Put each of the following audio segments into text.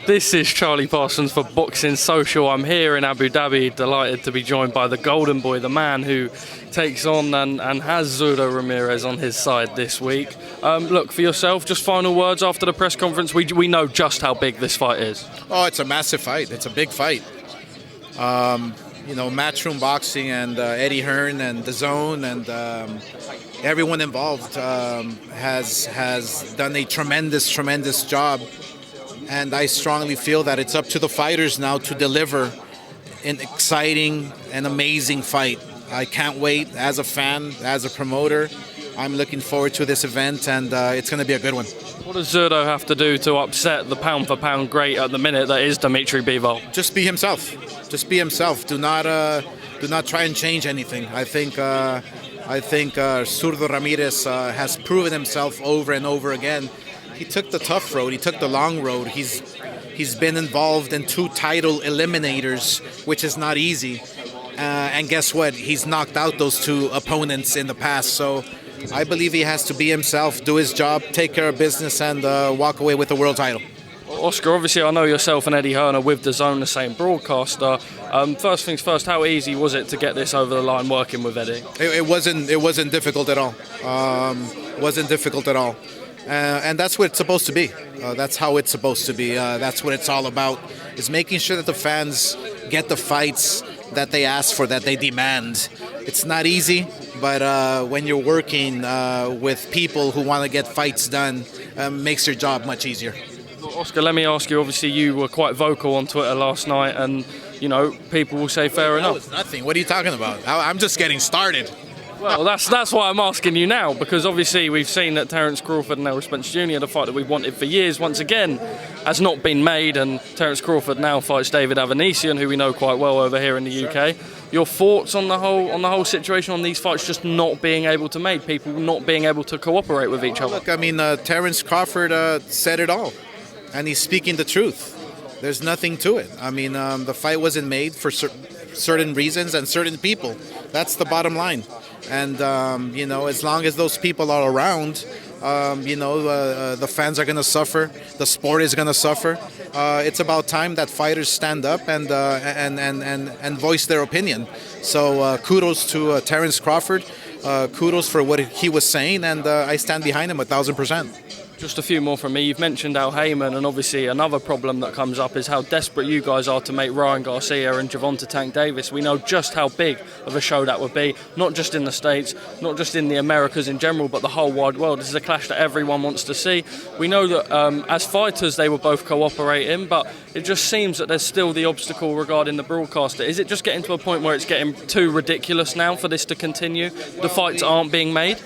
This is Charlie Parsons for Boxing Social. I'm here in Abu Dhabi, delighted to be joined by the Golden Boy, the man who takes on and has Zurdo Ramirez on his side this week. Look, for yourself, just final words after the press conference. We know just how big this fight is. Oh, it's a massive fight. It's a big fight. Matchroom Boxing and Eddie Hearn and DOESN and everyone involved has done a tremendous job. And I strongly feel that it's up to the fighters now to deliver an exciting and amazing fight. I can't wait as a fan, as a promoter. I'm looking forward to this event, and it's going to be a good one. What does Zurdo have to do to upset the pound-for-pound great at the minute that is Dimitri Bivol? Just be himself. Just be himself. Do not try and change anything. I think Zurdo Ramirez has proven himself over and over again. He took the tough road. He took the long road. He's been involved in 2 title eliminators, which is not easy. And guess what? He's knocked out those 2 opponents in the past. So I believe he has to be himself, do his job, take care of business, and walk away with the world title. Oscar, obviously I know yourself and Eddie Hearn are with DOESN, the same broadcaster. First things first, how easy was it to get this over the line working with Eddie? It wasn't difficult at all. Wasn't difficult at all. And that's what it's supposed to be. That's how it's supposed to be. That's what it's all about, is making sure that the fans get the fights that they ask for, that they demand. It's not easy, but when you're working with people who want to get fights done, makes your job much easier. Oscar, let me ask you, obviously you were quite vocal on Twitter last night, and people will say fair enough. That was nothing. What are you talking about? I'm just getting started. Well, that's why I'm asking you now, because obviously we've seen that Terence Crawford and Spence Jr., the fight that we've wanted for years, once again has not been made, and Terence Crawford now fights David Avanesian, who we know quite well over here in the UK. Your thoughts on the whole situation, on these fights just not being able to make, people not being able to cooperate with each other? Look, I mean, Terence Crawford said it all, and he's speaking the truth. There's nothing to it. I mean, the fight wasn't made for certain reasons and certain people. That's the bottom line. And, as long as those people are around, the fans are going to suffer. The sport is going to suffer. It's about time that fighters stand up and voice their opinion. So kudos to Terence Crawford. Kudos for what he was saying, and I stand behind him 1,000%. Just a few more from me. You've mentioned HAYMON, and obviously another problem that comes up is how desperate you guys are to make Ryan Garcia and Gervonta Tank Davis. We know just how big of a show that would be, not just in the States, not just in the Americas in general, but the whole wide world. This is a clash that everyone wants to see. We know that as fighters they were both cooperating, but it just seems that there's still the obstacle regarding the broadcaster. Is it just getting to a point where it's getting too ridiculous now for this to continue? The fights aren't being made?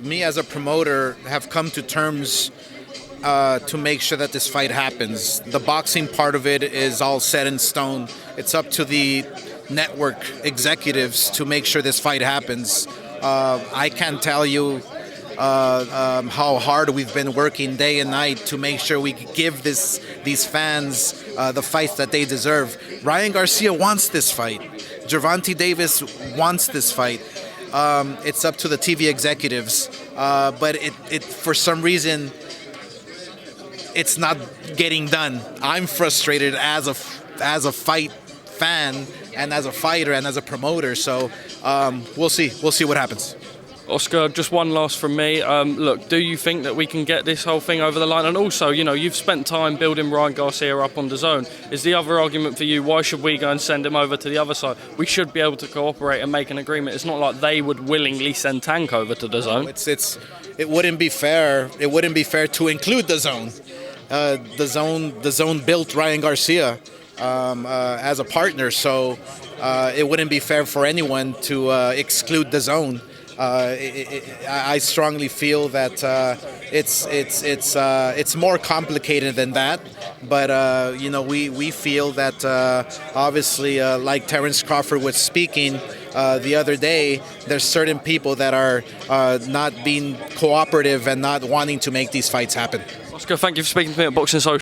Me as a promoter have come to terms to make sure that this fight happens. The boxing part of it is all set in stone. It's up to the network executives to make sure this fight happens. I can't tell you how hard we've been working day and night to make sure we give these fans the fights that they deserve. Ryan Garcia wants this fight. Gervonta Davis wants this fight. It's up to the TV executives, but it for some reason it's not getting done. I'm frustrated as a fight fan and as a fighter and as a promoter. So we'll see what happens. Oscar, just one last from me. Look, do you think that we can get this whole thing over the line? And also, you've spent time building Ryan Garcia up on DOESN. Is the other argument for you, why should we go and send him over to the other side? We should be able to cooperate and make an agreement. It's not like they would willingly send Tank over to DOESN. It wouldn't be fair. It wouldn't be fair to include DOESN. DOESN built Ryan Garcia as a partner, so it wouldn't be fair for anyone to exclude DOESN. I strongly feel that it's more complicated than that, but we feel that obviously, like Terence Crawford was speaking the other day, there's certain people that are not being cooperative and not wanting to make these fights happen. Oscar, thank you for speaking to me at Boxing Social.